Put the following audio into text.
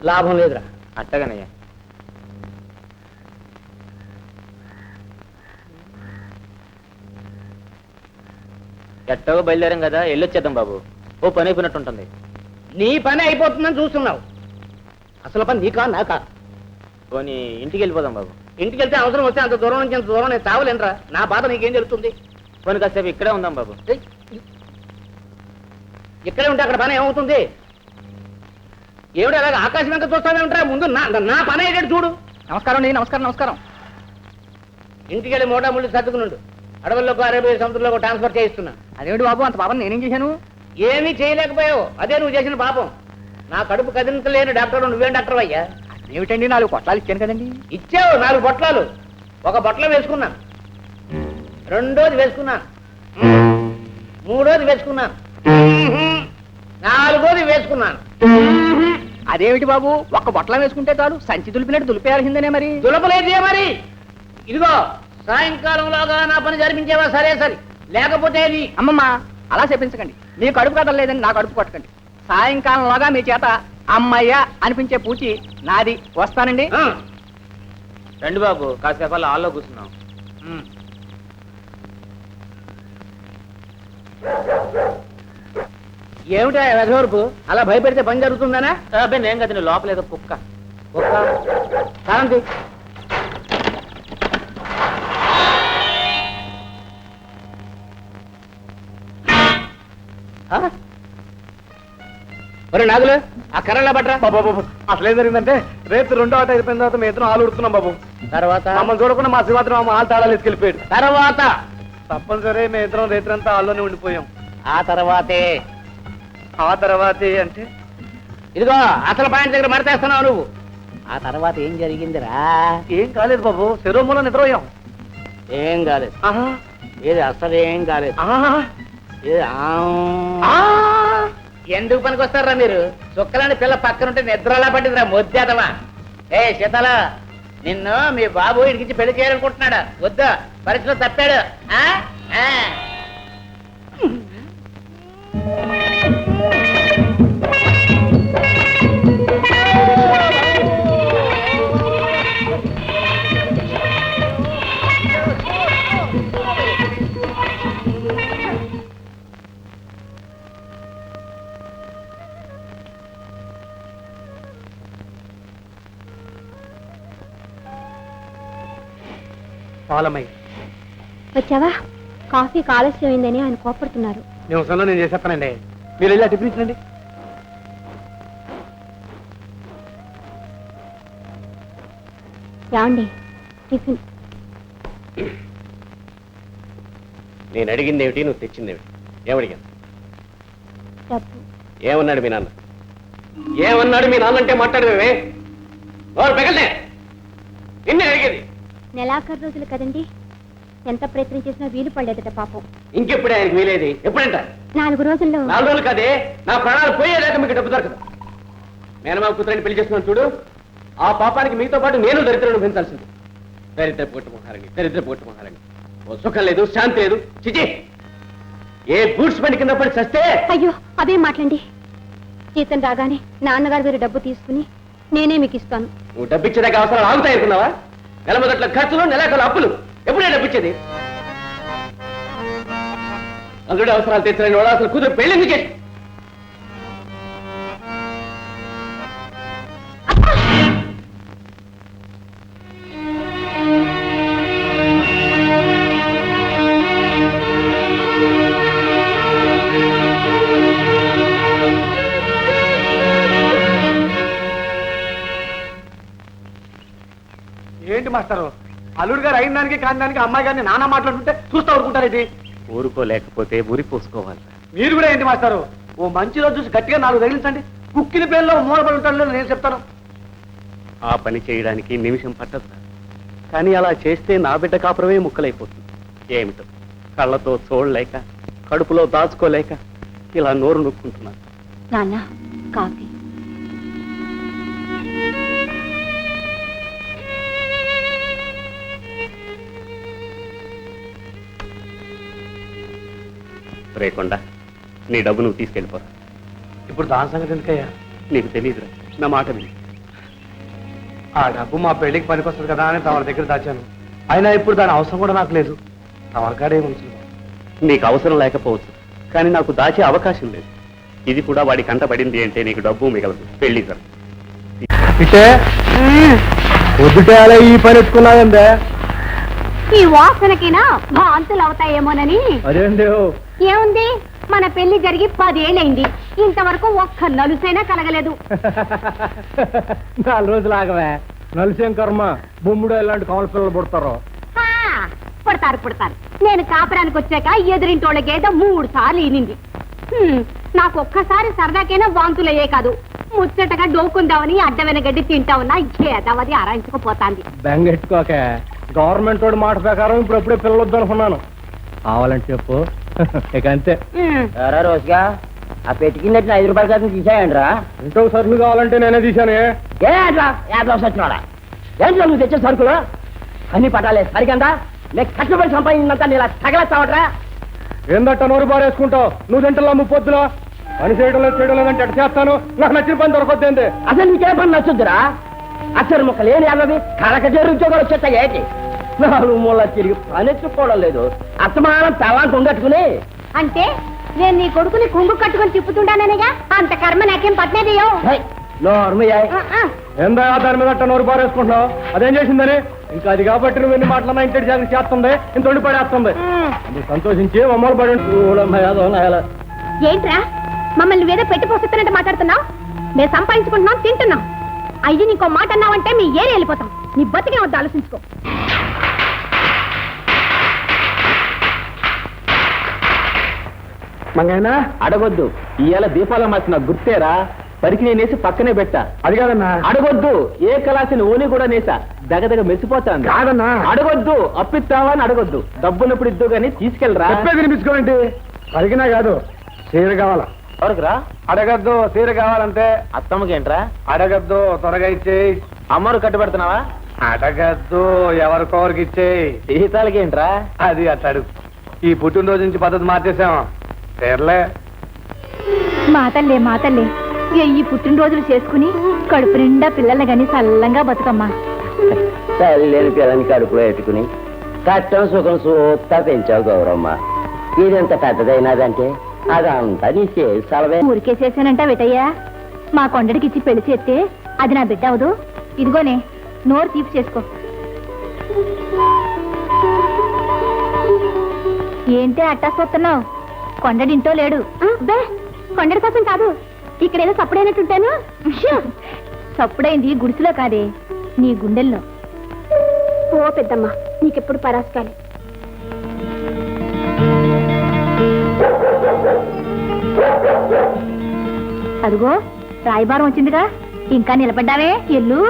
లాభం లేదురా. అట్టగానయ్యా. ఎట్టగో బయలుదేరాం కదా, వెళ్ళొచ్చేద్దాం బాబు. ఓ పని అయిపోయినట్టుంటుంది. నీ పని అయిపోతుందని చూస్తున్నావు. అసలు పని నీకా నాకా? పోనీ ఇంటికి వెళ్ళిపోదాం బాబు. ఇంటికి వెళ్తే అవసరం వస్తే అంత దూరం నుంచి అంత దూరం నేను తావలేనురా. నా బాధ నీకేం జరుగుతుంది? పోనీ కాసేపు ఇక్కడే ఉందాం బాబు. ఇక్కడే ఉంటే అక్కడ పని ఏమవుతుంది? ఏమిటి అలాగే ఆకాశం ఎంత చూస్తానే ఉంటారా? ముందు నా పని అయ్యేటట్టు చూడు. నమస్కారం అండి. నమస్కారం నమస్కారం. ఇంటికి వెళ్ళి మోటా ముళ్ళు సర్దుకునుండు. అడవుల్లోకి అరేబియా సముద్రంలో ట్రాన్స్ఫర్ చేయిస్తున్నా. అదేమిటి బాబు, అంత పాపం నేనేం చేశాను? ఏమీ చేయలేకపోయావు, అదే నువ్వు చేసిన పాపం. నా కడుపు కదిలించలేని డాక్టర్ నువ్వేం డాక్టర్ అయ్యా? ఏమిటండి, 4 పొట్లాలు ఇచ్చాను కదండి. ఇచ్చావు 4 పొట్లాలు. ఒక పొట్ల వేసుకున్నాను, రెండోది వేసుకున్నాను, మూడోది వేసుకున్నాను, నాలుగోది వేసుకున్నాను. అదేమిటి బాబు, ఒక్క బొట్ల వేసుకుంటే చాలు, సంచి దులిపినట్టు దులిపేయాల్సిందేనే మరి. దులపలేదే మరి. ఇదిగో సాయంకాలంలోగా నా పని జరిపించేవా? సరే సరే, లేకపోతే అమ్మమ్మ అలా చెప్పించకండి. మీ కడుపు కదలేదని నా కడుపు కొట్టకండి. సాయంకాలంలోగా మీ చేత అమ్మయ్య అనిపించే పూచి నాది. వస్తానండి. రండి బాబు, కాసేపు అలా హాల్లో కూర్చున్నాం. ఏమిటా రఘువరపు అలా భయపెడితే పని జరుగుతుందనా? అబ్బాయి నేను కదా, లోపల ఏదో కుక్క. కారంతి ఒరే నాగులు, ఆ కర్రలా పట్టరా. బాబు అసలు ఏం జరిగిందంటే, రేపు 2వ ఆట అయిపోయిన తర్వాత మేము ఇద్దరం ఆలు ఉడుతున్నాం బాబు. తర్వాత మమ్మల్ని చూడకుండా మా శివాత్రం ఆలు తాళాలు ఎత్తుకెళ్ళిపోయాడు. తర్వాత తప్పనిసరి మేము ఇద్దరం రేత్రంతా ఆల్లోనే ఉండిపోయాం. ఆ తర్వాతే అంటే ఇదిగో అసలు పాయింట్ దగ్గర మడతేస్తున్నావు నువ్వు. ఆ తర్వాత ఏం జరిగిందిరా? ఏం కాలేదు బాబు, శరీరంలో నిద్రపోయాం. ఏం కాలేదు. ఏది అసలు ఏం కాలేదు. ఎందుకు పనికొస్తారా మీరు? చుక్కలని పిల్ల పక్కనుంటే నిద్రలా పట్టిందిరా మొద్దేదవా. ఏ శీతల, నిన్ను మీ బాబు ఇడికించి పెళ్లి చేయాలనుకుంటున్నాడా? వద్దా, పరీక్షలో తప్పాడు. పాలమై వచ్చావా? కాఫీ ఆలస్యమైందని ఆయన కోపడుతున్నారు. నేను వస్తాను, నేను చేసేస్తానండి. మీరు వెళ్ళి టిఫిన్ ఇచ్చండి. రాండి టిఫిన్. నేను అడిగింది ఏమిటి, నువ్వు తెచ్చింది ఏమిటి? ఏమడిగాను? డబ్బు. ఏమన్నాడు మీ నాన్న? ఏమన్నాడు మీ నాన్న అంటే మాట్లాడేవే? పెగలే నిన్నే అడిగేది. నెలాఖరు రోజులు కదండి, ఎంత ప్రయత్నం చేసినా వీలు పడలేదట పాపం. ఇంకెప్పుడే ఆయనకి వీలేది? ఎప్పుడంట? 4 రోజుల్లో. 4 రోజులు కాదే, నా ప్రాణాలు పోయేదాకా మీకు డబ్బు దొరకదు. మేనమామ కూతురని పెళ్లి చేస్తున్నాను చూడు, ఆ పాపానికి మీతో పాటు నేను దరిద్రం పెంచాల్సింది. దరిద్ర పోటు మహారాణి. ఓ సుఖం లేదు, శాంతి లేదు. చిచి, ఏ గూడ్స్ బండి కింద పడి చస్తే. అయ్యో అదేం మాట్లాడండి. జీతం రాగానే నాన్నగారు వేరే డబ్బు తీసుకుని నేనే మీకు ఇస్తాను. నువ్వు డబ్బిచ్చేదాకా అవసరాలు ఆగుతాయి అనుకున్నావా? నెల మొదట్ల ఖర్చులు, నెలాఖరు అప్పులు. ఎప్పుడే డబ్బిచ్చేది? అల్లుడి అవసరాలు తెచ్చలేని వాడు అసలు కూతురు పెళ్లి చేసి. ఏంటి మాస్టారు, అల్లుడు గారు అయిన దానికి కాని దానికి అమ్మాయి గారిని నాన్న మాట్లాడుతుంటే చూస్తూ ఊరుకుంటారు. ఇది ఊరుకోలేకపోతే ఊరి పోసుకోవాలి. మీరు కూడా ఏంటి మాస్టారు, ఓ మంచి రోజు చూసి గట్టిగా 4 తగిలించండి. కుక్కిన పేర్లో మూలపడి ఉంటాడు నేను చెప్తాను. ఆ పని చేయడానికి నిమిషం పట్టదు, కానీ అలా చేస్తే నా బిడ్డ కాపురమే ముక్కలైపోతుంది. ఏమిటో కళ్ళతో చూడలేక, కడుపులో దాచుకోలేక ఇలా నోరు నొక్కుంటున్నాను. నాన్న కాఫీ. రేకుండా నీ డబ్బు నువ్వు తీసుకెళ్ళిపోరా. ఇప్పుడు దాని సంగతి ఎందుకయ్యా? నీకు తెలియదురా, నా మాట విని ఆ డబ్బు మా పెళ్లికి పనికొస్తుంది కదా అని తమ దగ్గర దాచాను. అయినా ఇప్పుడు దాని అవసరం కూడా నాకు లేదు. తమకాడే ఉంచుతుంది. నీకు అవసరం లేకపోవచ్చు, కానీ నాకు దాచే అవకాశం లేదు. ఇది కూడా వాడి కంట పడింది అంటే నీకు డబ్బు మిగలదు. పెళ్లి సార్ ఇటే పొద్దుటే అలా ఈ పని ఎత్తుకున్నాయందే. ఈ వాసనకినా వాంతులు అవుతాయేమోనని. అదేంటి ఏముంది, మన పెళ్లి జరిగి 10 ఏళ్ళైంది, ఇంతవరకు ఒక్క నలుసైనా కలగలేదు. 4 రోజులు ఆగవే, నలిసేం కర్మ. బొమ్ముడు ఇలాంటి కమల పిల్లలు పుడతారు. ఆ, పుడతారు. నేను కాపురానికి వచ్చాక ఎదురింటోళ్ళ గేద 3 సార్లు ఈనింది. నాకు ఒక్కసారి సరదాకైనా వాంతులయ్యే కాదు, ముచ్చటగా డోకుందామని అడ్డమైన గడ్డి తింటావున్నా గేదవది అరాయించుకుపోతాంది. బెంగెట్టుకోక, గవర్నమెంట్ వాడి మాట ప్రకారం ఇప్పుడప్పుడే పిల్లలు వద్దనుకున్నాను. కావాలంటే చెప్పు. ఇక అంతే. రోజుగా ఆ పెట్టికిందట్టు 5 రూపాయల కోసం తీసేయండి రా. ఇంకో సరుకులు కావాలంటే నేనే తీశాను. ఏ అట్లా 50 వచ్చినాడా? ఏంట్లో నువ్వు తెచ్చే సరుకులు అన్ని పట్టాలే సరికందా? నేను కష్టపడి సంపాదించినంత నేను తగలస్తావట్రా. ఏందట్ట నోరు బారేసుకుంటావు? నువ్వు తింటలా ముప్పొద్దులా పని చేయడం లేదంటే ఎట్ట చేస్తాను? నాకు నచ్చిన పని దొరకొద్దేంది? అసలు నీకే పని నచ్చుద్దురా? అక్షర ముక్కలు ఏమి అన్నది కరకచేరు ఉద్యోగాలు వచ్చేస్తాయి ఏంటి? 4 మూల తిరిగి పని ఎత్తుకోవడం లేదు. అస్తమానం తవాన్ని కొంగట్టుకుని. అంటే నేను నీ కొడుకుని కుంగు కట్టుకుని తిప్పుతుంటాననేగా, అంత కర్మ నాకేం పట్టినదేయో. ఏందా దాని మీద అట్ట నోరు బారేసుకుంటున్నావు? అదేం చేసిందని? ఇంకా అది కాబట్టి నువ్వు ఎన్ని మాటలన్నా ఇంటి జాగ్రత్త చేస్తుంది, ఇంత ఉండి పడేస్తుంది. నువ్వు సంతోషించి అమ్మలు పడి ఏంట్రా మమ్మల్ని వేరే పెట్టి పోసేస్తున్నట్టు మాట్లాడుతున్నావు? మేము సంపాదించుకుంటున్నాం, తింటున్నాం. అయ్యి నీకో మాట అన్నావంటే మీ ఏరి వెళ్ళిపోతాం. నీ బతికే వద్ద ఆలోచించుకో. మంగైనా అడగొద్దు. ఇవాళ దీపాల మార్చిన గుర్తేరా? పరికి నేనేసి పక్కనే పెట్టా. అది కాదన్నా. అడగొద్దు. ఏ కళాసిన ఓని కూడా నేసా దగ్గర మెచ్చిపోతాను. కాదన్నా. అడగొద్దు. అప్పిస్తావా అని అడగొద్దు. డబ్బున్నప్పుడు ఇద్దు గానీ తీసుకెళ్ళరా. వినిపించుకోండి. అడిగినా కాదు, చీర కావాలా? ఎవరికిరా? అడగద్దు, చీర కావాలంటే. అత్తమ్మకేంట్రా? అడగద్దు, త్వరగా ఇచ్చేయి. అమ్మరు కట్టుబెడుతున్నావా? అడగద్దు, ఎవరికొవరికి ఇచ్చేయి. జీతాలకేంట్రా? అది అట్టాడు. ఈ పుట్టినరోజు నుంచి పద్ధతి మార్చేసాం. చీరలే. మాతల్లే ఈ పుట్టినరోజులు చేసుకుని కడుపు నిండా పిల్లల్ని గాని చల్లంగా బతుకమ్మా. తల్లిని పిల్లని కడుపులో పెట్టుకుని కష్టం సుఖం సూత్తా పెంచావు గౌరమ్మ. ఇదెంత పెద్దదైనదంటే అదంతా నీ చేసి సలవే. ఊరికే చేశానంట వెటయ్యా. మా కొండడికి ఇచ్చి పెళ్లి చేస్తే అది నా బిడ్డ అవదు. ఇదిగోనే, నోరు తీపి చేసుకో. ఏంటి అట్టా చూస్తున్నావు? కొండడింటో లేడు. కొండడి కోసం కాదు, ఇక్కడేదో సప్పుడైనట్టుంటాను. సప్పుడైంది గుడిసెలో కాదే, నీ గుండెల్లో. ఓ పెద్దమ్మ, నీకెప్పుడు పరాస్కాలి. అదిగో రాయబారం వచ్చిందిగా, ఇంకా నిలబడ్డావే? ఎల్లు.